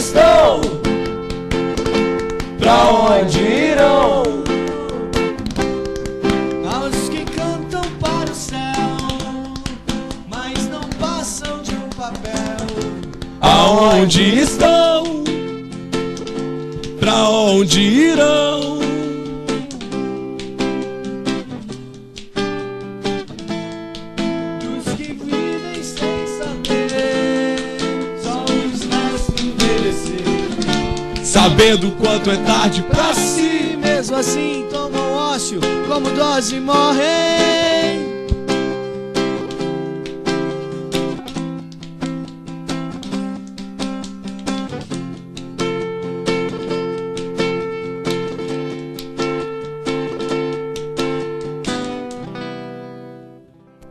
estão? Pra onde irão? Aos que cantam para o céu, mas não passam de um papel. Aonde estão? Pra onde irão? Dos que vivem sem saber, só os resta envelhecer. Sabendo quanto é tarde pra si. Mesmo assim tomam ócio como dose e morrem.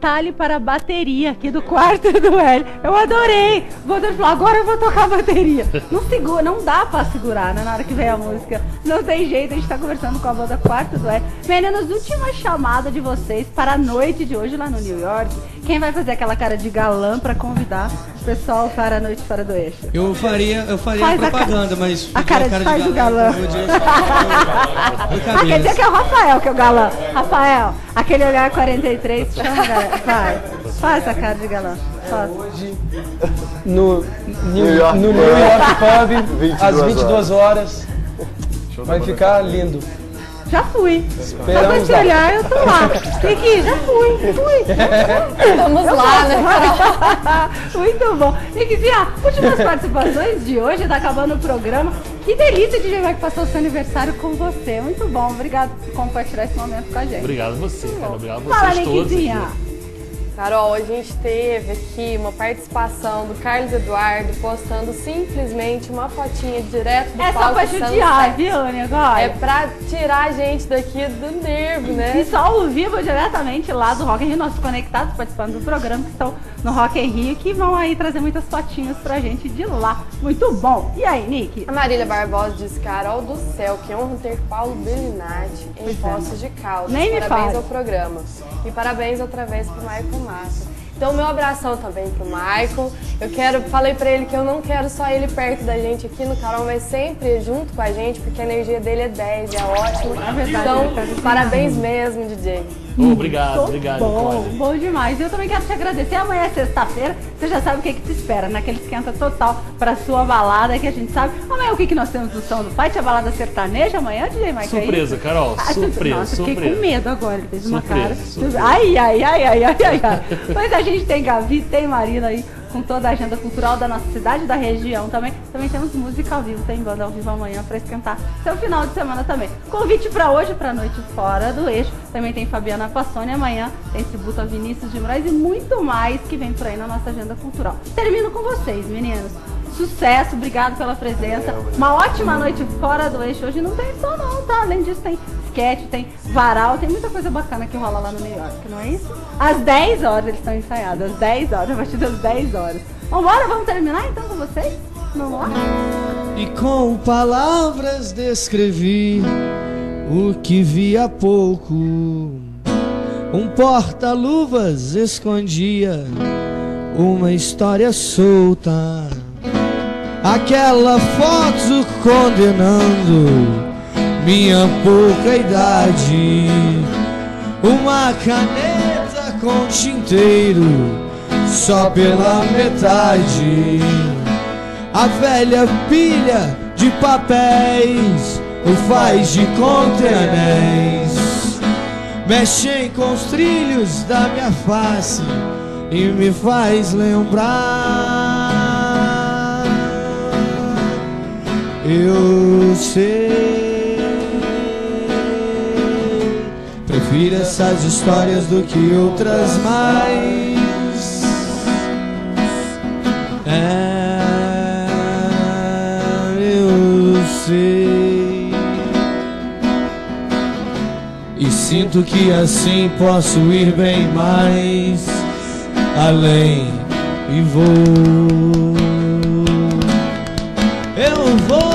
Detalhe para a bateria aqui do quarto do Hélio. Eu adorei. O Walter falou, agora eu vou tocar a bateria. Não segura, não dá pra segurar, né, na hora que vem a música. Não tem jeito, a gente tá conversando com a banda Quarto do Hélio. Meninos, última chamada de vocês para a noite de hoje lá no New York. Quem vai fazer aquela cara de galã pra convidar o pessoal para a noite fora do eixo? Eu faria Faz a propaganda, mas a cara de faz o galã. Quer dizer que é o Rafael que é o galã. Rafael, aquele olhar 43, chama, galera. Vai, faz a cara de galã. Faz. Hoje, no New York Pub, às 22 horas. Vai ficar lindo. Já fui. Só pra Esperamos te lá. olhar, eu tô lá. Nick, já fui. Vamos lá, né? Muito bom. Nickzinha, últimas participações de hoje, tá acabando o programa. Que delícia de ver que passou o seu aniversário com você. Muito bom. Obrigado por compartilhar esse momento com a gente. Obrigado a você, cara. Obrigado a Fala, vocês todos. Nickzinha. Aqui. Carol, a gente teve aqui uma participação do Carlos Eduardo postando simplesmente uma fotinha direto do É só palco pra Sunset. judiar, viu, negócio? É pra tirar a gente daqui do nervo, né? E só ao vivo diretamente lá do Rock in Rio, nossos conectados participando do programa que estão no Rock in Rio, que vão aí trazer muitas fotinhas pra gente de lá. Muito bom. E aí, Nick? A Marília Barbosa disse, Carol do céu, que honra ter Paulo Bellinati em Poços de Caldas. Nem me Parabéns fale. ao programa. E parabéns outra vez pro Michael Massa. Então, meu abração também pro Michael. Falei pra ele que eu não quero só ele perto da gente aqui no Carol, mas sempre junto com a gente, porque a energia dele é 10, é ótimo. É verdade, Então, eu quero parabéns mesmo, DJ. Obrigado, obrigado, Bom, Nicole. bom demais. Eu também quero te agradecer. Amanhã é sexta-feira, você já sabe o que te espera, naquele esquenta total pra sua balada, que a gente sabe. Amanhã o que nós temos no Som do Fight? A balada sertaneja amanhã, DJ Mike? Surpresa, Carol. Surpresa, Nossa, surpresa. fiquei com medo agora. Ele fez uma Surpresa, cara. surpresa. Ai. Mas a gente tem Gavi, tem Marina aí, com toda a agenda cultural da nossa cidade, da região também. Também temos música ao vivo, tem banda ao vivo amanhã pra esquentar seu final de semana também. Convite pra hoje, pra noite fora do eixo. Também tem Fabiana Passoni amanhã, tem tributo a Vinícius de Moraes e muito mais que vem por aí na nossa agenda cultural. Termino com vocês, meninos. Sucesso, obrigado pela presença. Uma ótima noite fora do eixo. Hoje não tem só não, tá? Além disso tem sketch, tem varal, tem muita coisa bacana que rola lá no New York, não é isso? Às 10 horas eles estão ensaiados, às 10 horas, a partir das 10 horas. Vambora, vamos terminar então com vocês? Vamos lá? E com palavras descrevi o que vi há pouco. Um porta-luvas escondia uma história solta. Aquela foto condenando minha pouca idade. Uma caneta com tinteiro só pela metade. A velha pilha de papéis o faz de contra-anéis. Mexem com os trilhos da minha face e me faz lembrar. Eu sei, prefiro essas histórias do que outras mais. Eu sei, e sinto que assim posso ir bem mais além e vou. Eu vou.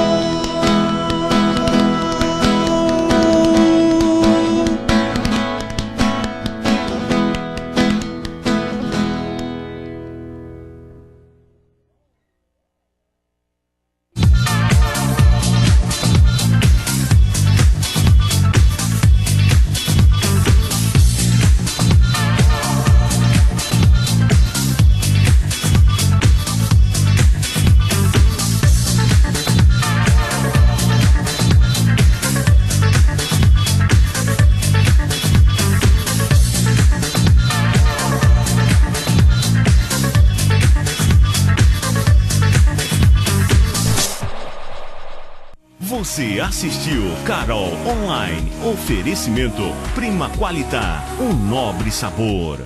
Você assistiu Carol Online. Oferecimento Prima Qualità, um nobre sabor.